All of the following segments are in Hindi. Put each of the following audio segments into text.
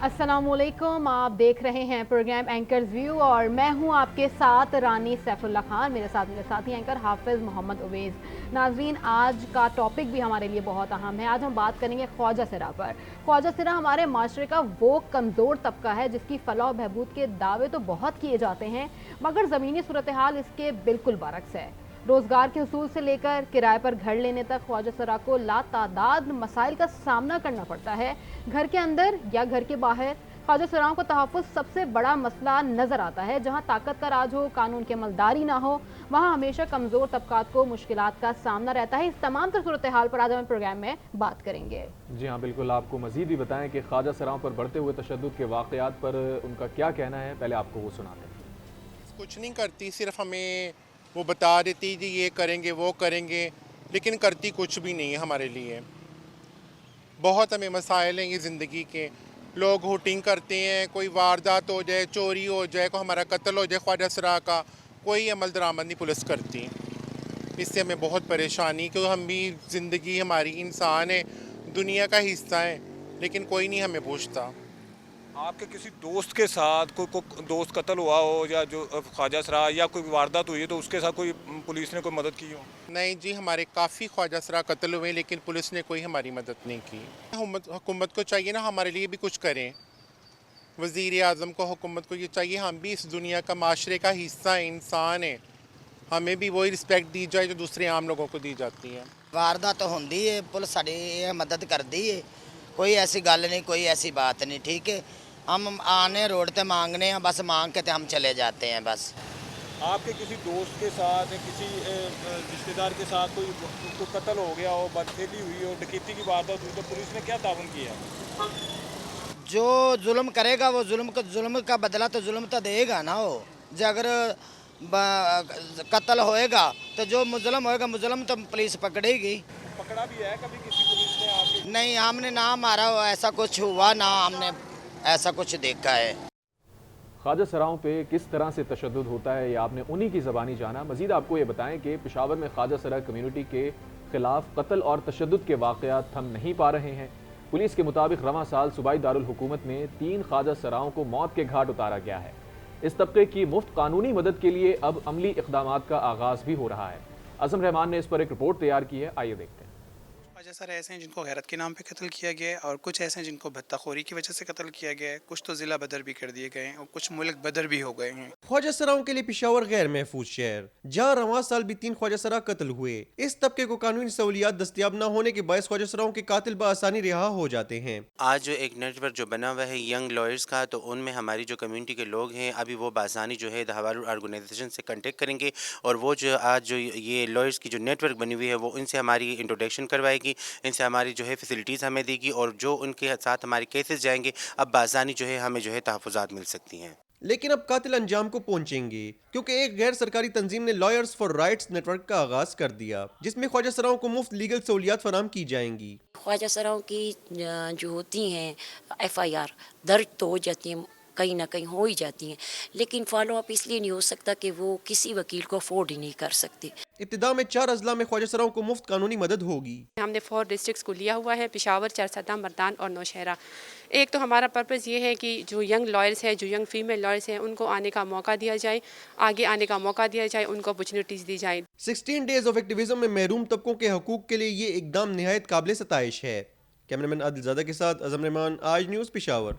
अस्सलामुअलैकुम, आप देख रहे हैं प्रोग्राम एंकर्स व्यू और मैं हूं आपके साथ रानी सैफुल्ला खान। मेरे साथी एंकर हाफिज़ मोहम्मद उवैस। नाजरीन, आज का टॉपिक भी हमारे लिए बहुत अहम है। आज हम बात करेंगे ख्वाजा सिरा पर। ख्वाजा सिरा हमारे माशरे का वो कमज़ोर तबका है जिसकी फलाह बहबूद के दावे तो बहुत किए जाते हैं, मगर ज़मीनी सूरत हाल इसके बिल्कुल बरक्स है। रोजगार के हसूल से लेकर किराए पर घर लेने तक ख्वाजा सरा को लातादाद मसाइल का सामना करना पड़ता है। घर के अंदर या घर के बाहर ख्वाजा सराओं को तहफ़्फ़ुज़ सबसे बड़ा मसला नजर आता है। जहां ताकत का राज हो, कानून की अमलदारी ना हो, वहां हमेशा कमजोर तबकात को मुश्किलात का सामना रहता है। इस तमाम तर सूरत हाल पर आज हम प्रोग्राम में बात करेंगे। जी हाँ, बिल्कुल। आपको मजीद भी बताएं कि ख्वाजा सराओं पर बढ़ते हुए तशद्दुद के वाक़यात पर उनका क्या कहना है, पहले आपको वो सुनाते हैं। कुछ नहीं करती, सिर्फ हमें वो बता देती जी ये करेंगे वो करेंगे, लेकिन करती कुछ भी नहीं है हमारे लिए। बहुत हमें मसाइल हैं ये ज़िंदगी के। लोग हुटिंग करते हैं, कोई वारदात हो जाए, चोरी हो जाए, कोई हमारा कत्ल हो जाए ख्वाजा सरा का, कोई अमल दरामद नहीं पुलिस करती। इससे हमें बहुत परेशानी, क्योंकि हम भी ज़िंदगी हमारी इंसान है, दुनिया का हिस्सा है, लेकिन कोई नहीं हमें पूछता। आपके किसी दोस्त के साथ कोई दोस्त कत्ल हुआ हो या जो ख्वाजा सरा या कोई वारदात हुई है तो उसके साथ कोई पुलिस ने कोई मदद की हो? नहीं जी, हमारे काफ़ी ख्वाजा सरा कत्ल हुए, लेकिन पुलिस ने कोई हमारी मदद नहीं की। हुकूमत को चाहिए ना हमारे लिए भी कुछ करें। वज़ीर आज़म को, हुकूमत को ये चाहिए, हम भी इस दुनिया का माशरे का हिस्सा है, इंसान है, हमें भी वही रिस्पेक्ट दी जाए जो दूसरे आम लोगों को दी जाती है। वारदात होंदी है, पुलिस साडी मदद करती है, कोई ऐसी गल नहीं, कोई ऐसी बात नहीं। ठीक है, हम आने रोड पे मांगने हैं, बस मांग के हम चले जाते हैं बस। आपके किसी दोस्त के साथ किसी रिश्तेदार के साथ कोई कत्ल हो गया हो, बदफेली हुई हो, डकैती की वारदात हुई तो पुलिस ने क्या ताउन किया? जो जुल्म करेगा वो जुल्म का बदला तो जुल्म तो देगा ना। वो जो अगर कत्ल होएगा तो जो मुजलम होएगा, मुजलम तो पुलिस पकड़ेगी। पकड़ा भी है कभी किसी पुलिस ने आपके? नहीं, हमने ना मारा हो, ऐसा कुछ हुआ ना, हमने ऐसा कुछ देखा है। ख्वाजा सराओं पे किस तरह से तशद्दुद होता है ये आपने उन्हीं की ज़बानी जाना। मजीद आपको ये बताएं कि पेशावर में ख्वाजा सरा कम्यूनिटी के खिलाफ कत्ल और तशद्दुद के वाक़यात थम नहीं पा रहे हैं। पुलिस के मुताबिक रवां साल सूबाई दारुल हुकूमत में 3 ख्वाजा सराओं को मौत के घाट उतारा गया है। इस तबके की मुफ्त कानूनी मदद के लिए अब अमली इक़दामात का आगाज़ भी हो रहा है। अज़म रहमान ने इस पर एक रिपोर्ट तैयार की है, आइए देखते हैं। ख्वाजा सरा ऐसे हैं जिनको गैरत के नाम पे कत्ल किया गया है और कुछ ऐसे हैं जिनको भत्ताखोरी की वजह से कत्ल किया गया है। कुछ तो ज़िला बदर भी कर दिए गए हैं और कुछ मुल्क बदर भी हो गए हैं। ख्वाजा सराओं के लिए पेशावर गैर महफूज शहर, जहाँ रवां साल भी 3 ख्वाजा सरा कत्ल हुए। इस तबके को कानूनी सहूलियात दस्तियाब न होने के बायस ख्वाजा सराओं के कातिल बआसानी रिहा हो जाते हैं। आज जो एक नेटवर्क जो बना हुआ है यंग लॉयर्स का, तो उनमें हमारी जो कम्युनिटी के लोग हैं अभी वो बआसानी जो है हवाला ऑर्गेनाइजेशन से कांटेक्ट करेंगे और वो जो आज जो ये लॉयर्स की जो नेटवर्क बनी हुई है वो इनसे हमारी इंट्रोडक्शन करवाएगी, इनसे हमारी जो है फैसिलिटीज़ हमें देगी और जो उनके साथ हमारे केसेस जाएंगे अब बआसानी जो है हमें जो है तहफ़्फ़ुज़ात मिल सकती हैं। लेकिन अब कातिल अंजाम को पहुंचेंगे क्योंकि एक गैर सरकारी तंजीम ने लॉयर्स फॉर राइट्स नेटवर्क का आगाज कर दिया, जिसमें ख्वाजा सराओं को मुफ्त लीगल सहूलियात फराम की जाएंगी। ख्वाजा सराओं की जो होती हैं FIR दर्ज तो हो जाती हैं, कहीं ना कहीं हो ही जाती हैं, लेकिन फॉलो अप इसलिए नहीं हो सकता कि वो किसी वकील को अफोर्ड ही नहीं कर सकते। इब्तिदा में 4 अजला में ख्वाजा सराओं को मुफ्त कानूनी मदद होगी। हमने 4 डिस्ट्रिक्ट्स को लिया हुआ है, पेशावर, चारसदा, मर्दान और नौशहरा। एक तो हमारा पर्पज़ ये है कि जो यंग लॉयर्स हैं, जो यंग फीमेल लॉयर्स हैं, उनको आने का मौका दिया जाए, आगे आने का मौका दिया जाए, उनको अपॉर्चुनिटीज़ दी जाए। 16 डेज ऑफ एक्टिविज्म में महरूम तबकों के हकूक के लिए ये इकदाम निहायत काबिल सताइश है। कैमरामैन आदिलज़ादा के साथ अज़म रहमान, आज न्यूज़, पेशावर।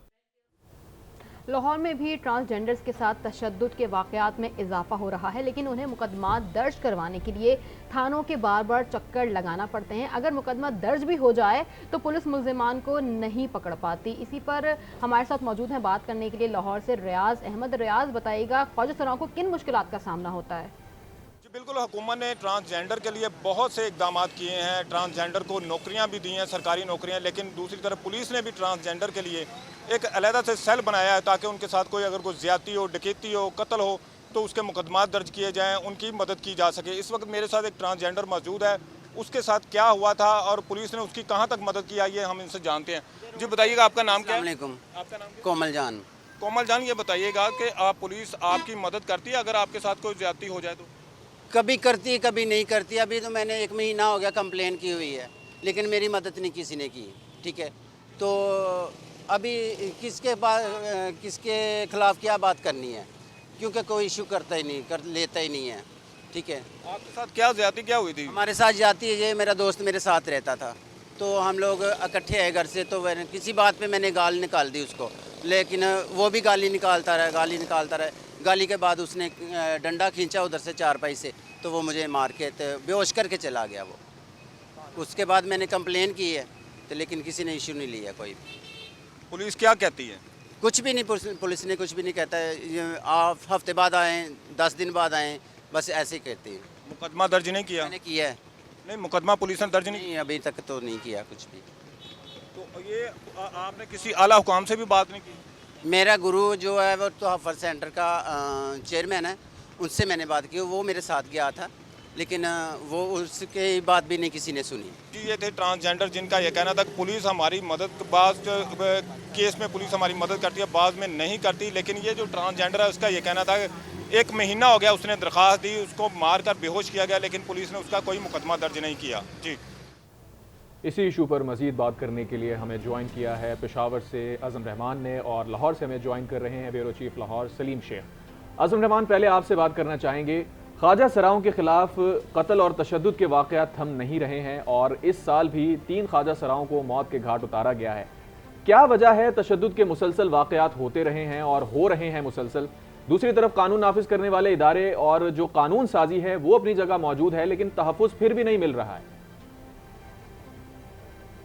लाहौर में भी ट्रांसजेंडर्स के साथ तशद्दुद के वाक़यात में इजाफा हो रहा है, लेकिन उन्हें मुकदमा दर्ज करवाने के लिए थानों के बार बार चक्कर लगाना पड़ते हैं। अगर मुकदमा दर्ज भी हो जाए तो पुलिस मुल्जिमान को नहीं पकड़ पाती। इसी पर हमारे साथ मौजूद हैं बात करने के लिए लाहौर से रियाज अहमद। रियाज, बताइएगा ख्वाजा सराओं को किन मुश्किलात का सामना होता है? बिल्कुल, हुकूमत ने ट्रांसजेंडर के लिए बहुत से इकदाम किए हैं, ट्रांसजेंडर को नौकरियां भी दी हैं, सरकारी नौकरियां, लेकिन दूसरी तरफ पुलिस ने भी ट्रांसजेंडर के लिए एक अलहदा से सेल बनाया है ताकि उनके साथ कोई अगर कोई ज़्यादती हो, डकैती हो, कत्ल हो तो उसके मुकदमा दर्ज किए जाएँ, उनकी मदद की जा सके। इस वक्त मेरे साथ एक ट्रांसजेंडर मौजूद है, उसके साथ क्या हुआ था और पुलिस ने उसकी कहाँ तक मदद की आई है हम इनसे जानते हैं। जी बताइएगा, आपका नाम क्या है? आपका नाम? कोमल जान। कोमल जान, ये बताइएगा कि आप पुलिस आपकी मदद करती है अगर आपके साथ कोई ज़्यादती हो जाए तो? कभी करती कभी नहीं करती। अभी तो मैंने 1 महीना हो गया कंप्लेन की हुई है, लेकिन मेरी मदद नहीं किसी ने की। ठीक है, तो अभी किसके खिलाफ क्या बात करनी है, क्योंकि कोई इशू करता ही नहीं, लेता ही नहीं है। ठीक है, आपके साथ क्या ज्यादती क्या हुई थी? हमारे साथ जाती है, ये मेरा दोस्त मेरे साथ रहता था, तो हम लोग इकट्ठे आए घर से, तो किसी बात पे मैंने गाल निकाल दी उसको, लेकिन वो भी गाली निकालता रहा। गाली के बाद उसने डंडा खींचा उधर से चारपाई से, तो वो मुझे मार के बेहोश करके चला गया वो। उसके बाद मैंने कंप्लेन की है, तो लेकिन किसी ने इशू नहीं लिया कोई भी। पुलिस क्या कहती है? कुछ भी नहीं, पुलिस ने कुछ भी नहीं कहता है। आप हफ्ते बाद आएँ, 10 दिन बाद आएँ, बस ऐसे ही कहती है। मुकदमा दर्ज नहीं किया? मैंने किया है। नहीं, मुकदमा पुलिस ने दर्ज नहीं? अभी तक तो नहीं किया कुछ भी। तो ये आपने किसी आला हुकाम से भी बात नहीं की? मेरा गुरु जो है वो तो हफर सेंटर का चेयरमैन है, उससे मैंने बात की, वो मेरे साथ गया था, लेकिन वो उसके बात भी नहीं किसी ने सुनी। जी, ये थे ट्रांसजेंडर जिनका ये कहना था कि पुलिस हमारी मदद, बाज़ केस में पुलिस हमारी मदद करती है, बाज़ में नहीं करती। लेकिन ये जो ट्रांसजेंडर है उसका ये कहना था कि 1 महीना हो गया उसने दरख्वास्त दी, उसको मार कर बेहोश किया गया, लेकिन पुलिस ने उसका कोई मुकदमा दर्ज नहीं किया। जी, इसी इशू पर मज़ीद बात करने के लिए हमें ज्वाइन किया है पेशावर से अज़म रहमान ने, और लाहौर से हमें ज्वाइन कर रहे हैं ब्यूरो चीफ लाहौर सलीम शेख। अज़म रहमान, पहले आपसे बात करना चाहेंगे, ख्वाजा सराओं के खिलाफ कत्ल और तशद्दुद के वाक़यात थम नहीं रहे हैं और इस साल भी 3 ख्वाजा सराओं को मौत के घाट उतारा गया है। क्या वजह है तशद्दुद के मुसलसल वाक़यात होते रहे हैं और हो रहे हैं मुसलसल? दूसरी तरफ कानून नाफिज करने वाले इदारे और जो कानून साजी है वो अपनी जगह मौजूद है, लेकिन तहफ़्फ़ुज़ फिर भी नहीं मिल रहा है।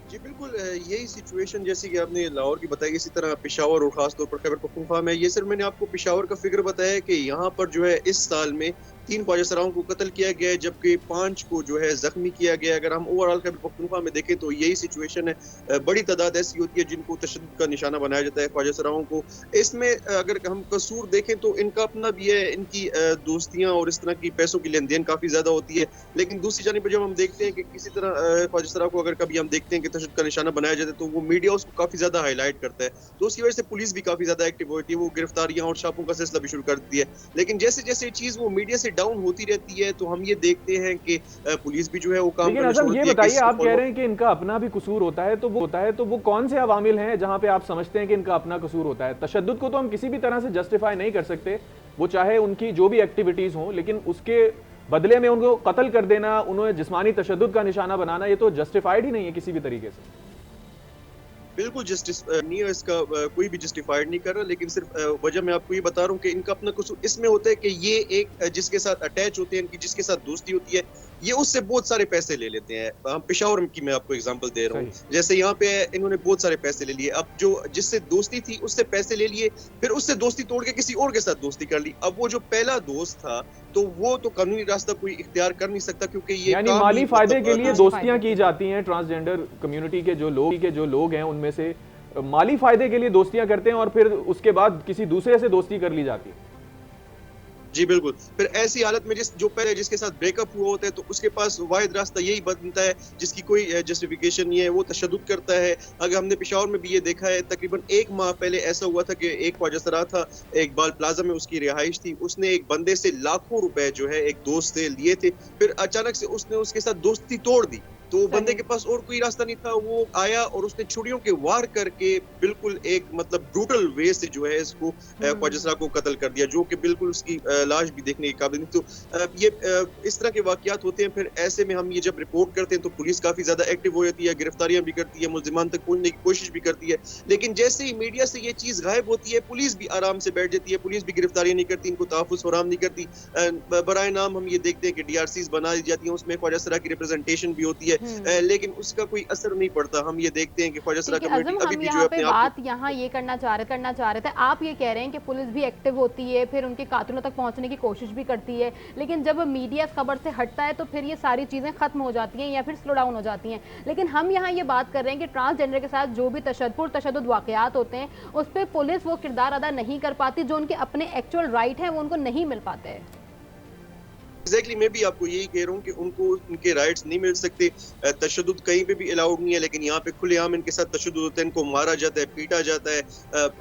जी बिल्कुल, यही सिचुएशन जैसे कि आपने लाहौर की बताई, इसी तरह पेशावर और ख़ास तौर पर खैबर पख्तूनख्वा में। ये सिर्फ मैंने आपको पेशावर का फिगर बताया कि यहाँ पर जो है इस साल में 3 ख्वाजा सराओं को कत्ल किया गया है, जबकि 5 को जो है जख्मी किया गया है। अगर हम ओवरऑल खैबर पख्तूनख्वा में देखें तो यही सिचुएशन है। बड़ी तादाद ऐसी होती है जिनको तशद्दुद का निशाना बनाया जाता है ख्वाजा सराओं को। इसमें अगर हम कसूर देखें तो इनका अपना भी है, इनकी दोस्तियाँ और इस तरह की पैसों की लेन देन काफ़ी ज़्यादा होती है। लेकिन दूसरी जानिब पर जब हम देखते हैं कि किसी तरह ख्वाजा सराओं को अगर कभी हम देखते हैं कि तशद्दुद का निशाना बनाया जाता है तो वो मीडिया उसको काफ़ी ज़्यादा हाईलाइट करता है, तो उसकी वजह से पुलिस भी काफ़ी ज़्यादा एक्टिव होती है, वो गिरफ्तारियाँ और छापों का सिलसिला भी शुरू कर देती है। लेकिन जैसे जैसे चीज़ वो मीडिया से डाउन होती रहती है तो हम ये देखते हैं कि पुलिस भी जो है वो काम लेकिन अज़म ये बताइए, आप कह रहे हैं कि इनका अपना भी कसूर होता है, तो वो कौन से अवामिल हैं जहां पे आप समझते हैं कि इनका अपना कसूर होता है? तशद्दुद को तो हम किसी भी तरह से जस्टिफाई नहीं कर सकते, वो चाहे उनकी जो भी एक्टिविटीज हों, लेकिन उसके बदले में उनको कत्ल कर देना, उन्हें जिस्मानी तशद्दुद का निशाना बनाना, ये तो जस्टिफाइड ही नहीं है किसी भी तरीके से। बिल्कुल जस्टिस नहीं है, इसका कोई भी जस्टिफाइड नहीं कर रहा, लेकिन सिर्फ वजह मैं आपको ये बता रहा हूँ कि इनका अपना कसूर इसमें होता है कि ये एक जिसके साथ अटैच होते हैं, इनकी जिसके साथ दोस्ती होती है, ये उससे बहुत सारे पैसे ले लेते हैं। हम पेशावर की मैं आपको एग्जांपल दे रहा हूँ, जैसे यहाँ पे इन्होंने बहुत सारे पैसे ले लिए। अब जो जिससे दोस्ती थी उससे पैसे ले लिए, फिर उससे दोस्ती तोड़ के किसी और के साथ दोस्ती कर ली। अब वो जो पहला दोस्त था तो वो तो कानूनी रास्ता कोई इख्तियार कर नहीं सकता, क्योंकि ये यानी माली फायदे के लिए दोस्तियां की जाती हैं। ट्रांसजेंडर कम्युनिटी के जो लोग हैं उनमें से माली फायदे के लिए दोस्तियां करते हैं और फिर उसके बाद किसी दूसरे से दोस्ती कर ली जाती है। जी बिल्कुल, फिर ऐसी हालत में जो पहले जिसके साथ ब्रेकअप हुआ होता है तो उसके पास वाहिद रास्ता यही बनता है जिसकी कोई जस्टिफिकेशन नहीं है, वो तशद्दुद करता है। अगर हमने पेशावर में भी ये देखा है, तकरीबन 1 माह पहले ऐसा हुआ था कि एक ख्वाजा सरा था, इकबाल प्लाजा में उसकी रिहाइश थी, उसने एक बंदे से लाखों रुपए जो है एक दोस्त से लिए थे, फिर अचानक से उसने उसके साथ दोस्ती तोड़ दी, तो बंदे के पास और कोई रास्ता नहीं था। वो आया और उसने छुरियों के वार करके बिल्कुल एक मतलब ब्रूटल वे से जो है इसको ख्वाजा सरा को कत्ल कर दिया, जो कि बिल्कुल उसकी लाश भी देखने के काबिल नहीं। तो ये इस तरह के वाकयात होते हैं। फिर ऐसे में हम ये जब रिपोर्ट करते हैं तो पुलिस काफी ज्यादा एक्टिव हो जाती है, गिरफ्तारियां भी करती है, मुल्जिमान तक पहुंचने की कोशिश भी करती है। लेकिन जैसे ही मीडिया से ये चीज गायब होती है, पुलिस भी आराम से बैठ जाती है, पुलिस भी गिरफ्तारियां नहीं करती, इनको तहफ़्फ़ुज़ फराहम नहीं करती। बराए नाम हम ये देखते हैं कि DRCs बना दी जाती हैं, उसमें ख्वाजा सरा की रिप्रेजेंटेशन भी होती है, लेकिन उसका कोई असर नहीं पड़ता। हम ये देखते हैं कि ख्वाजा सरा कम्युनिटी अभी भी जो है अपने बात यहाँ ये करना चाह रहे थे, आप ये कह रहे हैं कि पुलिस भी एक्टिव होती है, फिर उनके कातिलों तक पहुंचने की कोशिश भी करती है, लेकिन जब मीडिया इस खबर से हटता है तो फिर ये सारी चीज़ें खत्म हो जाती हैं या फिर स्लो डाउन हो जाती हैं। लेकिन हम यहाँ ये बात कर रहे हैं कि ट्रांसजेंडर के साथ जो भी तशद्दुद वाकयात होते हैं उस पर पुलिस वो किरदार अदा नहीं कर पाती, जो उनके अपने एक्चुअल राइट हैं वो उनको नहीं मिल पाते हैं। एग्जैक्टली मैं भी आपको यही कह रहा हूँ कि उनको उनके राइट्स नहीं मिल सकते। तशद्दुद कहीं पे भी अलाउड नहीं है, लेकिन यहाँ पे खुलेआम इनके साथ तशद्दुद होता है, इनको मारा जाता है, पीटा जाता है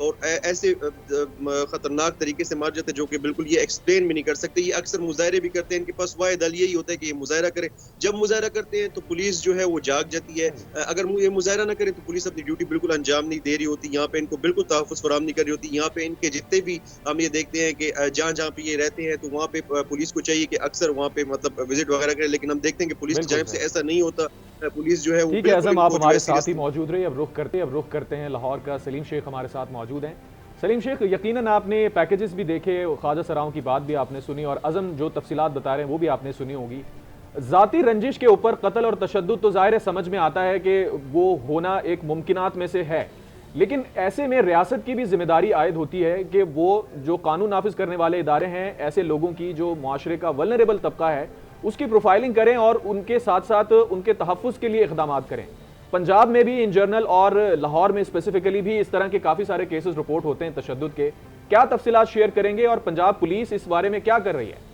और ऐसे खतरनाक तरीके से मारा जाता है जो कि बिल्कुल ये एक्सप्लेन भी नहीं कर सकते। ये अक्सर मुजाहरे भी करते हैं, इनके पास वाहिद हल यही होता है कि ये मुजाहरा करें। जब मुजाहरा करते हैं तो पुलिस जो है वो जाग जाती है, अगर ये मुजाहरा ना करें तो पुलिस अपनी ड्यूटी बिल्कुल अंजाम नहीं दे रही होती, यहाँ पे इनको बिल्कुल तहफ़्फ़ुज़ फराहम नहीं कर रही होती। यहाँ पे इनके जितने भी हम ये देखते हैं कि जहाँ जहाँ पे ये रहते हैं तो वहाँ पे पुलिस को चाहिए कि अक्सर वहाँ पे मतलब विजिट वगैरह करें, लेकिन हम देखते हैं कि पुलिस की जानिब से ऐसा नहीं होता। पुलिस जो है वो ठीक है आज़म, आप हमारे साथ ही मौजूद रहे। अब रुख करते हैं लाहौर का। सलीम शेख हमारे साथ मौजूद हैं। सलीम शेख, यकीनन आपने पैकेजेस भी देखे, ख्वाजा सराओं की बात भी आपने सुनी और अज़म जो तफसीलात बता रहे हैं वो भी आपने सुनी होगी। ज़ाती रंजिश के ऊपर कत्ल और तशद्दुद तो ज़ाहिर है समझ में आता है कि वो होना एक मुमकिनात में से है, लेकिन ऐसे में रियासत की भी जिम्मेदारी आयद होती है कि वो जो कानून नाफिज करने वाले इदारे हैं, ऐसे लोगों की जो मुआशरे का वल्नरेबल तबका है उसकी प्रोफाइलिंग करें और उनके साथ साथ उनके तहफ़्फ़ुज़ के लिए इक़दाम करें। पंजाब में भी इन जनरल और लाहौर में स्पेसिफिकली भी इस तरह के काफ़ी सारे केसेस रिपोर्ट होते हैं तशद्दुद के। क्या तफसीलात शेयर करेंगे और पंजाब पुलिस इस बारे में क्या कर रही है?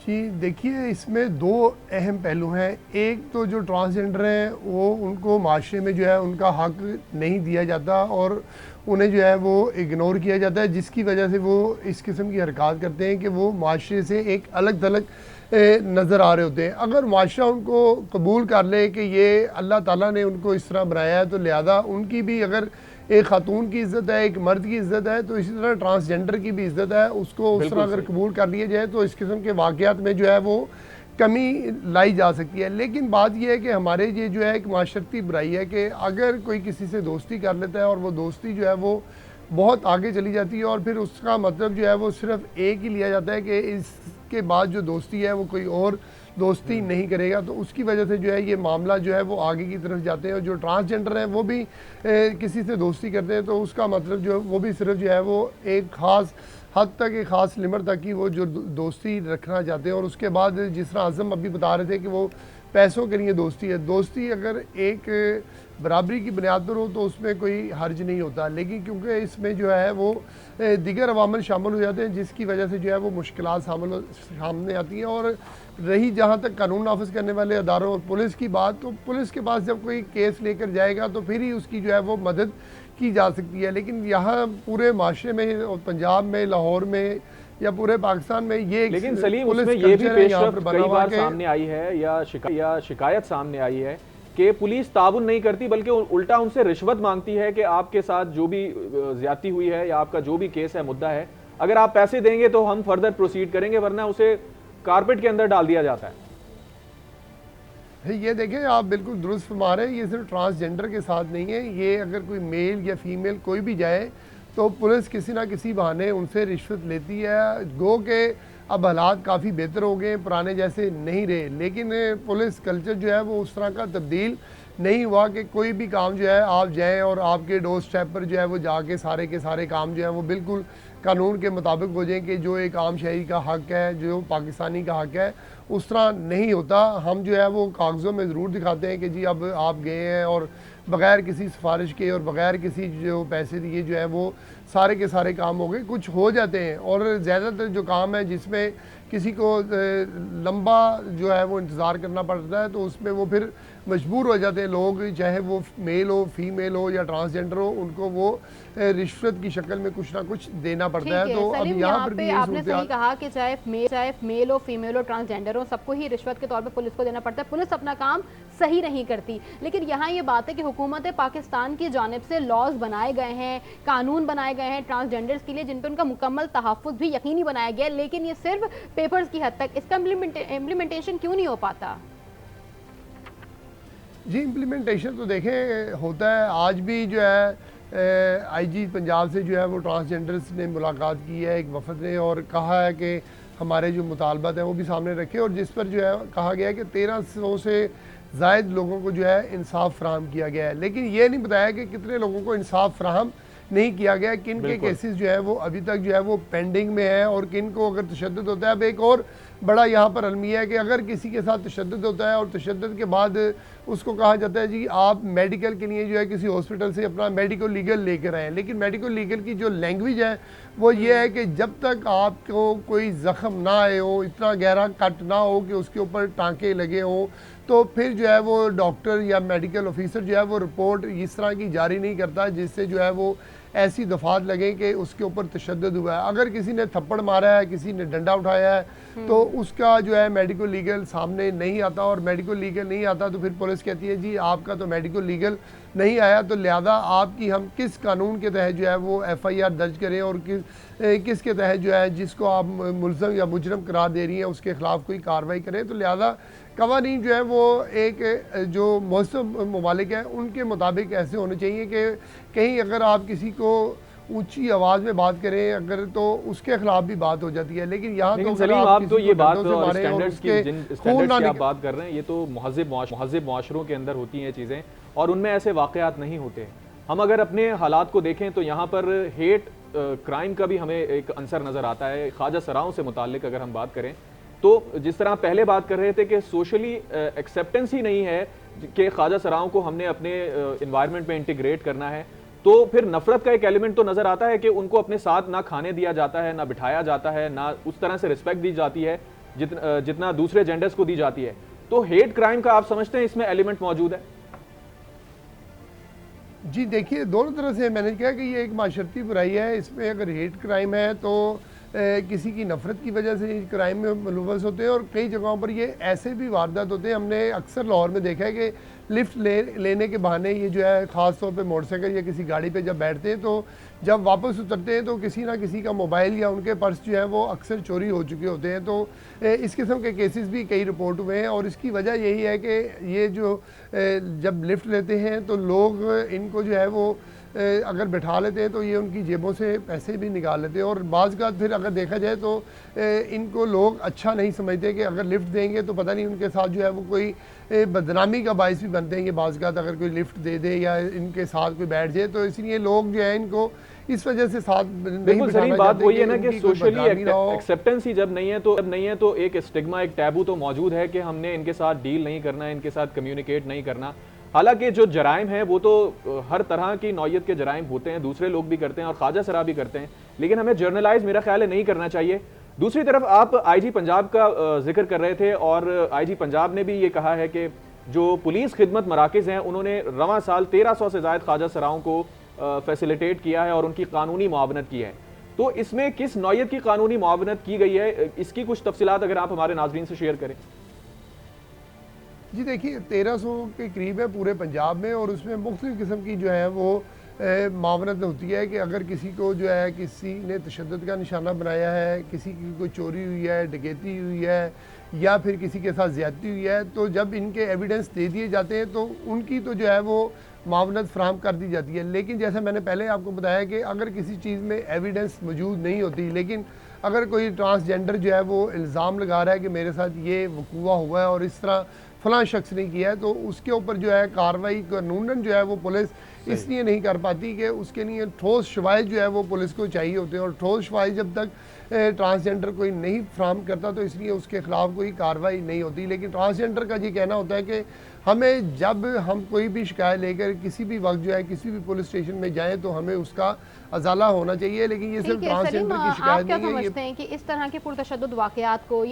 जी देखिए, इसमें दो अहम पहलू हैं। एक तो जो ट्रांसजेंडर हैं वो उनको माशरे में जो है उनका हक नहीं दिया जाता और उन्हें जो है वो इग्नोर किया जाता है, जिसकी वजह से वो इस किस्म की हरकत करते हैं कि वो माशरे से एक अलग थलग नज़र आ रहे होते हैं। अगर माशरा उनको कबूल कर ले कि ये अल्लाह ताला ने उनको इस तरह बनाया है, तो लिहाजा उनकी भी अगर एक खातून की इज़्ज़त है, एक मर्द की इज़्ज़त है, तो इसी तरह ट्रांसजेंडर की भी इज़्ज़त है। उसको उस तरह अगर कबूल कर लिया जाए तो इस किस्म के वाक़यात में जो है वो कमी लाई जा सकती है। लेकिन बात यह है कि हमारे ये जो है एक माशरती बुराई है कि अगर कोई किसी से दोस्ती कर लेता है और वो दोस्ती जो है वो बहुत आगे चली जाती है और फिर उसका मतलब जो है वो सिर्फ एक ही लिया जाता है कि इसके बाद जो दोस्ती है वो कोई और दोस्ती नहीं करेगा, तो उसकी वजह से जो है ये मामला जो है वो आगे की तरफ जाते हैं। और जो ट्रांसजेंडर हैं वो भी किसी से दोस्ती करते हैं तो उसका मतलब जो वो भी सिर्फ जो है वो एक ख़ास हद तक, एक ख़ास लिमिट तक की वो जो दोस्ती रखना चाहते हैं। और उसके बाद जिस तरह आज़म अभी बता रहे थे कि वो पैसों के लिए दोस्ती है, दोस्ती अगर एक बराबरी की बुनियाद पर हो तो उसमें कोई हर्ज नहीं होता, लेकिन क्योंकि इसमें जो है वो दीगर अवामल शामिल हो जाते हैं जिसकी वजह से जो है वो मुश्किलात सामने आती हैं। और रही जहाँ तक कानून नाफिज करने वाले अदारों और पुलिस की बात, तो पुलिस के पास जब कोई केस लेकर जाएगा तो फिर ही उसकी जो है वो मदद की जा सकती है। लेकिन यहाँ पूरे माशरे में और पंजाब में, लाहौर में या पूरे पाकिस्तान में ये, लेकिन सलीम उसमें ये भी पेशरफ्त कई बार सामने आई है या शिकायत सामने आई है कि पुलिस ताउन नहीं करती बल्कि उल्टा उनसे रिश्वत मांगती है कि आपके साथ जो भी ज्यादती हुई है या आपका जो भी केस है, मुद्दा है, अगर आप पैसे देंगे तो हम फर्दर प्रोसीड करेंगे, वरना उसे कारपेट के अंदर डाल दिया जाता है। ये देखें, आप बिल्कुल दुरुस्त फरमा रहे हैं, ये सिर्फ ट्रांसजेंडर के साथ नहीं है, ये अगर कोई मेल या फीमेल कोई भी जाए तो पुलिस किसी ना किसी बहाने उनसे रिश्वत लेती है। गो के अब हालात काफ़ी बेहतर हो गए, पुराने जैसे नहीं रहे, लेकिन पुलिस कल्चर जो है वो उस तरह का तब्दील नहीं हुआ कि कोई भी काम जो है आप जाएं और आपके डोर स्टेप पर जो है वो जाके सारे के सारे काम जो है वो बिल्कुल कानून के मुताबिक हो जाए कि जो एक आम शहरी का हक़ है, जो पाकिस्तानी का हक़ है, उस तरह नहीं होता। हम जो है वो कागज़ों में ज़रूर दिखाते हैं कि जी अब आप गए हैं और बग़ैर किसी सिफारिश के और बग़ैर किसी जो पैसे दिए जो है वो सारे के सारे काम हो गए, कुछ हो जाते हैं। और ज़्यादातर जो काम है जिसमें किसी को लंबा जो है वो इंतज़ार करना पड़ता है तो उसमें वो फिर मजबूर हो जाते हैं लोग, चाहे वो मेल हो, फीमेल हो या ट्रांसजेंडर हो, उनको वो रिश्वत की शक्ल में कुछ ना कुछ देना पड़ता है। तो अब यहाँ पर आपने सही कहा कि चाहे मेल हो, फीमेल हो, ट्रांसजेंडर हो, सबको ही रिश्वत के तौर पर पुलिस को देना पड़ता है। पुलिस अपना काम सही नहीं करती, लेकिन यहाँ ये बात है कि हुकूमत पाकिस्तान की जानिब से लॉज बनाए गए हैं, कानून बनाए गए हैं ट्रांसजेंडर्स के लिए, जिन पर उनका मुकम्मल तहफ़्फ़ुज़ भी यकीनी बनाया गया, लेकिन ये सिर्फ पेपर्स की हद तक, इसका इम्प्लीमेंटेशन क्यों नहीं हो पाता? जी इम्प्लीमेंटेशन तो देखें होता है, आज भी जो है आईजी पंजाब से जो है वो ट्रांसजेंडर्स ने मुलाकात की है एक वफद ने, और कहा है कि हमारे जो मुतालबात हैं वो भी सामने रखे, और जिस पर जो है कहा गया है कि 1300 से ज़ायद लोगों को जो है इंसाफ फराहम किया गया है। लेकिन ये नहीं बताया कि कितने लोगों को इंसाफ फराहम नहीं किया गया, किन के केसेस जो है वो अभी तक जो है वो पेंडिंग में है और किन को अगर तशद्दुद होता है। अब एक और बड़ा यहाँ पर अलमिया है कि अगर किसी के साथ तशद्दुद होता है और तशद्दुद के बाद उसको कहा जाता है जी आप मेडिकल के लिए जो है किसी हॉस्पिटल से अपना मेडिको लीगल लेकर आएँ, लेकिन मेडिको लीगल की जो लैंग्वेज है वो ये है कि जब तक आपको कोई ज़ख़म ना आए हो, इतना गहरा कट ना हो कि उसके ऊपर टाँके लगे हों, तो फिर जो है वो डॉक्टर या मेडिकल ऑफिसर जो है वो रिपोर्ट इस तरह की जारी नहीं करता जिससे जो है वो ऐसी दफात लगें कि उसके ऊपर तशद्दुद हुआ है। अगर किसी ने थप्पड़ मारा है, किसी ने डंडा उठाया है, तो उसका जो है मेडिको लीगल सामने नहीं आता, और मेडिको लीगल नहीं आता तो फिर पुलिस कहती है जी आपका तो मेडिको लीगल नहीं आया, तो लिहाजा आपकी हम किस कानून के तहत जो है वो FIR दर्ज करें और किसके तहत जो है जिसको आप मुल्ज़म या मुजरम करार दे रही हैं उसके ख़िलाफ़ कोई कार्रवाई करें। तो लिहाजा कवानीन जो है वो एक जो मौसम ममालिक हैं उनके मुताबिक ऐसे होने चाहिए कि कहीं अगर आप किसी को ऊंची आवाज़ में बात करें अगर तो उसके खिलाफ भी बात हो जाती है, लेकिन यहाँ तो सलीम आप तो ये बात और मारे और स्टैंडर्ड्स की जिन स्टैंडर्ड्स की आप बात कर रहे हैं ये तो महज़िब मुआशरों के अंदर होती हैं चीज़ें और उनमें ऐसे वाक़यात नहीं होते। हम अगर अपने हालात को देखें तो यहाँ पर हेट क्राइम का भी हमें एक अंसर नज़र आता है। ख्वाजा सराओं से मुताल्लिक अगर हम बात करें तो जिस तरह पहले बात कर रहे थे कि सोशली एक्सेप्टेंस ही नहीं है कि ख्वाजा सराओं को हमने अपने इन्वायरमेंट में इंटीग्रेट करना है, तो फिर नफरत का एक एलिमेंट तो नज़र आता है कि उनको अपने साथ ना खाने दिया जाता है, ना बिठाया जाता है, ना उस तरह से रिस्पेक्ट दी जाती है जितना दूसरे जेंडर्स को दी जाती है। तो हेट क्राइम का आप समझते हैं इसमें एलिमेंट मौजूद है? जी देखिए, दोनों तरह से मैंने कहा कि ये एक माशरती बुराई है। इसमें अगर हेट क्राइम है तो किसी की नफ़रत की वजह से क्राइम में मुलव्वस होते हैं, और कई जगहों पर ये ऐसे भी वारदात होते हैं। हमने अक्सर लाहौर में देखा है कि लिफ्ट लेने के बहाने ये जो है ख़ास तौर पे मोटरसाइकिल या किसी गाड़ी पे जब बैठते हैं तो जब वापस उतरते हैं तो किसी ना किसी का मोबाइल या उनके पर्स जो है वो अक्सर चोरी हो चुके होते हैं। तो इस किस्म के केसेस भी कई रिपोर्ट हुए हैं, और इसकी वजह यही है कि ये जो जब लिफ्ट लेते हैं तो लोग इनको जो है वो अगर बैठा लेते हैं तो ये उनकी जेबों से पैसे भी निकाल लेते हैं, और बाज़ का फिर अगर देखा जाए तो इनको लोग अच्छा नहीं समझते कि अगर लिफ्ट देंगे तो पता नहीं उनके साथ जो है वो कोई बदनामी का बायस भी बनते हैं। ये बाज़ का अगर कोई लिफ्ट दे दे या इनके साथ कोई बैठ जाए, तो इसलिए लोग जो है इनको इस वजह से साथ नहीं बिठाना बात वही है ना कि उनकी सोशली एक्सेप्टेंस ही जब नहीं है तो एक स्टिग्मा, एक टैबू तो मौजूद है कि हमने इनके साथ डील नहीं करना है, इनके साथ कम्युनिकेट नहीं करना। हालांकि जो जराइम है वो तो हर तरह की नौयत के जराइम होते हैं, दूसरे लोग भी करते हैं और ख्वाजा सरा भी करते हैं, लेकिन हमें जर्नलाइज मेरा ख्याल है नहीं करना चाहिए। दूसरी तरफ आप IG पंजाब का जिक्र कर रहे थे, और IG पंजाब ने भी ये कहा है कि जो पुलिस खिदमत मराकज़ हैं उन्होंने रवां साल 1300 से ज़ायद ख्वाजा सराओं को फैसिलिटेट किया है और उनकी कानूनी मुआवनत की है। तो इसमें किस नौयत की कानूनी मुआवनत की गई है, इसकी कुछ तफसीलात अगर आप हमारे नाज़रीन से शेयर करें। जी देखिए, 1300 के करीब है पूरे पंजाब में, और उसमें मुख्तलिफ़ किस्म की जो है वो मावनत होती है कि अगर किसी को जो है किसी ने तशद्दुद का निशाना बनाया है, किसी की कोई चोरी हुई है, डकैती हुई है या फिर किसी के साथ ज़्यादती हुई है, तो जब इनके एविडेंस दे दिए जाते हैं तो उनकी तो जो है वो मावनत फ्राहम कर दी जाती है। लेकिन जैसे मैंने पहले आपको बताया कि अगर किसी चीज़ में एविडेंस मौजूद नहीं होती, लेकिन अगर कोई ट्रांसजेंडर जो है वो इल्ज़ाम लगा रहा है कि मेरे साथ ये वकूआ हुआ है और इस तरह फलां शख्स ने किया है, तो उसके ऊपर जो है कार्रवाई कानूनन जो है वो पुलिस इसलिए नहीं कर पाती कि उसके लिए ठोस शवाहिद जो है वो पुलिस को चाहिए होते हैं, और ठोस शवाहिद जब तक ट्रांसजेंडर कोई नहीं फ्राहम करता तो इसलिए उसके ख़िलाफ़ कोई कार्रवाई नहीं होती। लेकिन ट्रांसजेंडर का ये कहना होता है कि हमें जब हम कोई भी शिकायत लेकर किसी भी वक्त जो है किसी भी पुलिस स्टेशन में जाएं तो हमें उसका अजाला होना चाहिए, लेकिन ये सिर्फ ट्रांसजेंडर की शिकायत नहीं है। आप क्या समझते हैं कि इस तरह के पुरतशद्दुद वाक़यात को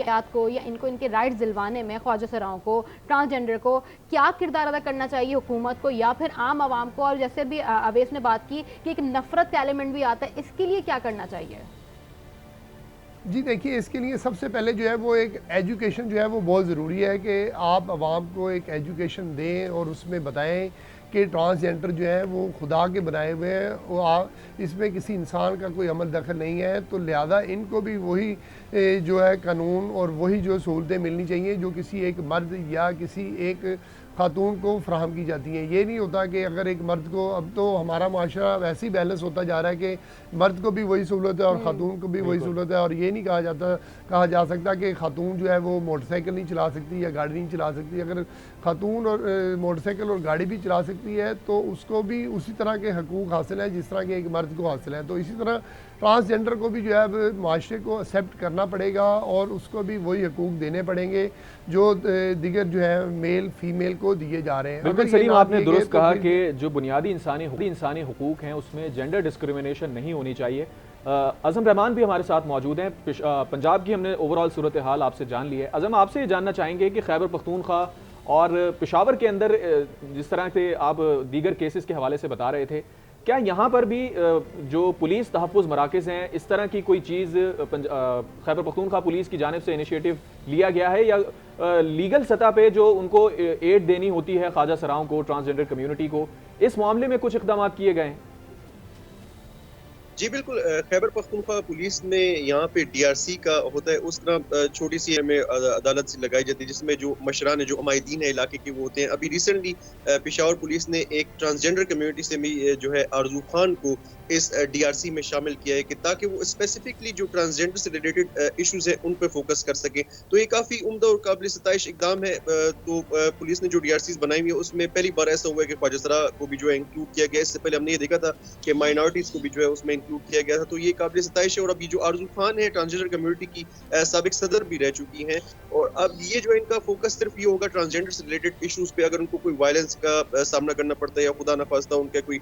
या इनको इनके राइट्स दिलवाने में ख्वाजा सराओं को, ट्रांसजेंडर को क्या किरदार अदा करना चाहिए, हुकूमत को या फिर आम आवाम को? और जैसे भी अवैस ने बात की कि एक नफरत का एलिमेंट भी आता है, इसके लिए क्या करना चाहिए? जी देखिए, इसके लिए सबसे पहले जो है वो एक एजुकेशन जो है वो बहुत ज़रूरी है कि आप आवाम को एक एजुकेशन दें और उसमें बताएं कि ट्रांसजेंडर जो है वो खुदा के बनाए हुए हैं, वो इसमें किसी इंसान का कोई अमल दखल नहीं है, तो लिहाजा इनको भी वही जो है कानून और वही जो सहूलतें मिलनी चाहिए जो किसी एक मर्द या किसी एक खातून को फ्राहम की जाती हैं। ये नहीं होता कि अगर एक मर्द को, अब तो हमारा माशरा वैसे ही बैलेंस होता जा रहा है कि मर्द को भी वही सहूलत है और ख़ातून को भी वही सहूलत है, और ये नहीं कहा जा सकता कि ख़ातून जो है वो मोटरसाइकिल नहीं चला सकती या गाड़ी नहीं चला सकती। अगर ख़ातून और मोटरसाइकिल और गाड़ी भी चला सकती सकती है तो उसको भी उसी तरह के हकूक़ हासिल हैं जिस तरह के एक मर्द को हासिल हैं। तो इसी तरह ट्रांसजेंडर को भी जो है माशरे को एक्सेप्ट करना पड़ेगा और उसको भी वही हकूक़ देने पड़ेंगे जो दिगर जो है मेल फीमेल को दिए जा रहे हैं। बिल्कुल सलीम, आपने दुरुस्त कहा कि जो बुनियादी इंसानी हुकूक हैं उसमें जेंडर डिस्क्रिमिनेशन नहीं होनी चाहिए। अज़म रहमान भी हमारे साथ मौजूद हैं। पंजाब की हमने ओवरऑल सूरत हाल आपसे जान ली है। अज़म, आपसे ये जानना चाहेंगे कि खैबर पख्तूनख्वा और पेशावर के अंदर जिस तरह से आप दीगर केसेस के हवाले से बता रहे थे, क्या यहाँ पर भी जो पुलिस तहफ़्फ़ुज़ मराकज़ हैं इस तरह की कोई चीज़ खैबर पख्तूनख्वा पुलिस की जानिब से इनिशिएटिव लिया गया है या लीगल सतह पे जो उनको एड देनी होती है ख्वाजा सराओं को, ट्रांसजेंडर कम्युनिटी को, इस मामले में कुछ इक़दाम किए गए हैं? जी बिल्कुल, खैबर पख्तूनख्वा पुलिस में यहाँ पे डीआरसी का होता है, उस तरह छोटी सी हमें अदालत से लगाई जाती है जिसमें जो मशरान है, जो अमायदीन है इलाके के वो होते हैं। अभी रिसेंटली पेशावर पुलिस ने एक ट्रांसजेंडर कम्युनिटी से भी जो है आरजू खान को इस डीआरसी में शामिल किया है कि ताकि वो स्पेसिफिकली जो ट्रांसजेंडर से रिलेटेड इश्यूज है उन पर फोकस कर सके। तो ये काफ़ी उम्दा और काबिल सताइश इकदाम है। तो पुलिस ने जो डीआरसीज बनाई हुई है उसमें पहली बार ऐसा हुआ है कि ख्वाजा सरा को भी जो है इंक्लूड किया गया। इससे पहले हमने ये देखा था कि माइनॉरिटीज़ को भी जो है उसमें इंक्लूड किया गया था। तो ये काबिल सताइश है। और अभी जो आरजू खान है ट्रांसजेंडर कम्युनिटी की साबिक सदर भी रह चुकी हैं और अब ये जो है इनका फोकस सिर्फ ये होगा ट्रांसजेंडर से रिलेटेड इशूज़ पे। अगर उनको कोई वायलेंस का सामना करना पड़ता है या खुदा न खास्ता उनका कोई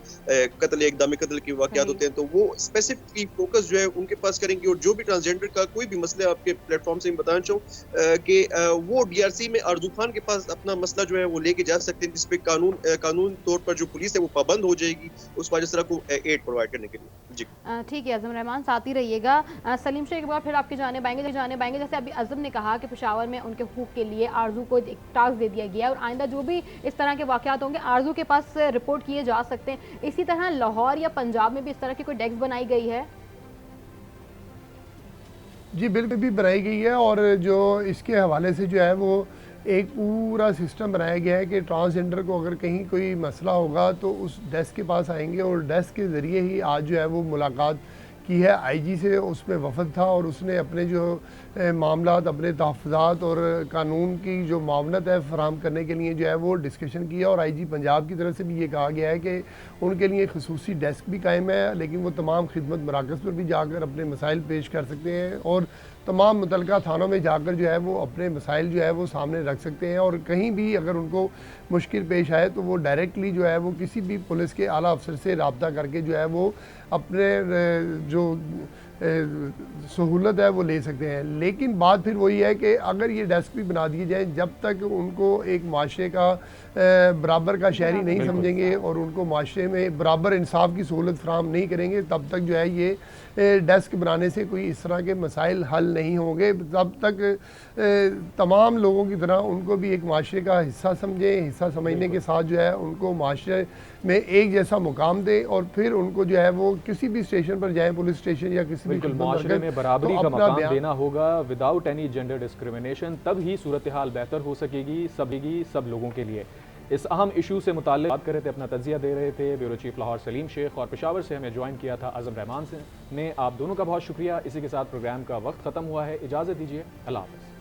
कत्ल या इक़दाम कत्ल के वाक़यात होते हैं तो वो स्पेसिफिकली फोकस जो है उनके पास करेंगे। और जो भी ट्रांसजेंडर का कोई भी मसला आपके प्लेटफॉर्म से बताना चाहूँ कि वो डीआरसी में आरजू खान के पास अपना मसला जो है वो लेके जा सकते हैं, जिसपे कानून तौर पर जो पुलिस है वो पाबंद हो जाएगी उस ख्वाजा सरा को एड प्रोवाइड करने के लिए। जी ठीक है, अज़म रहमान साथ ही रहिएगा। सलीम शेख, एक बार फिर आपके जाने पाएंगे जैसे अभी अज़म ने कहा कि पेशावर में उनके हुकूक के लिए आरजू को एक टास्क दे दिया गया है और आइंदा जो भी इस तरह के वाक़यात होंगे आरजू के पास रिपोर्ट किए जा सकते हैं। इसी तरह लाहौर या पंजाब में भी इस तरह की कोई डेस्क बनाई गई है? जी बिल्कुल भी बनाई गई है और जो इसके हवाले से जो है वो एक पूरा सिस्टम बनाया गया है कि ट्रांसजेंडर को अगर कहीं कोई मसला होगा तो उस डेस्क के पास आएंगे और डेस्क के ज़रिए ही आज जो है वो मुलाकात की है आईजी से। उसमें वफद था और उसने अपने जो मामलात, अपने तहफ़्फ़ुज़ात और कानून की जो मावनत है फराहम करने के लिए जो है वो डिस्कशन किया। और आईजी पंजाब की तरफ से भी ये कहा गया है कि उनके लिए खसूसी डेस्क भी कायम है, लेकिन वो तमाम खिदमत मराकज़ पर भी जाकर अपने मसाइल पेश कर सकते हैं और तमाम मुतलका थानों में जाकर जो है वो अपने मसाइल जो है वो सामने रख सकते हैं। और कहीं भी अगर उनको मुश्किल पेश आए तो वो डायरेक्टली जो है वो किसी भी पुलिस के आला अफसर से रब्ता करके जो है वो अपने जो सहूलत है वो ले सकते हैं। लेकिन बात फिर वही है कि अगर ये डेस्क भी बना दिए जाए, जब तक उनको एक माशरे का बराबर का शहरी नहीं समझेंगे और उनको माशरे में बराबर इंसाफ की सहूलत फराहम नहीं करेंगे, तब तक जो है ये डेस्क बनाने से कोई इस तरह के मसाइल हल नहीं होंगे। तब तक तमाम लोगों की तरह उनको भी एक माशरे का हिस्सा समझें, हिस्सा समझने के साथ जो है उनको माशरे में एक जैसा मुकाम दें और फिर उनको जो है वो किसी भी स्टेशन पर जाएँ, पुलिस स्टेशन या किसी बिल्कुल माशरे में बराबरी का मकाम देना होगा विदाउट एनी जेंडर डिस्क्रिमिनेशन, तब ही सूरत हाल बेहतर हो सकेगी सब लोगों के लिए। इस अहम इशू से मुताल्लिक़ बात कर रहे थे, अपना तजिया दे रहे थे ब्यूरो चीफ लाहौर सलीम शेख और पेशावर से हमें ज्वाइन किया था अज़म रहमान ने। आप दोनों का बहुत शुक्रिया। इसी के साथ प्रोग्राम का वक्त ख़त्म हुआ है, इजाज़त दीजिए, अल्लाह हाफ़िज़।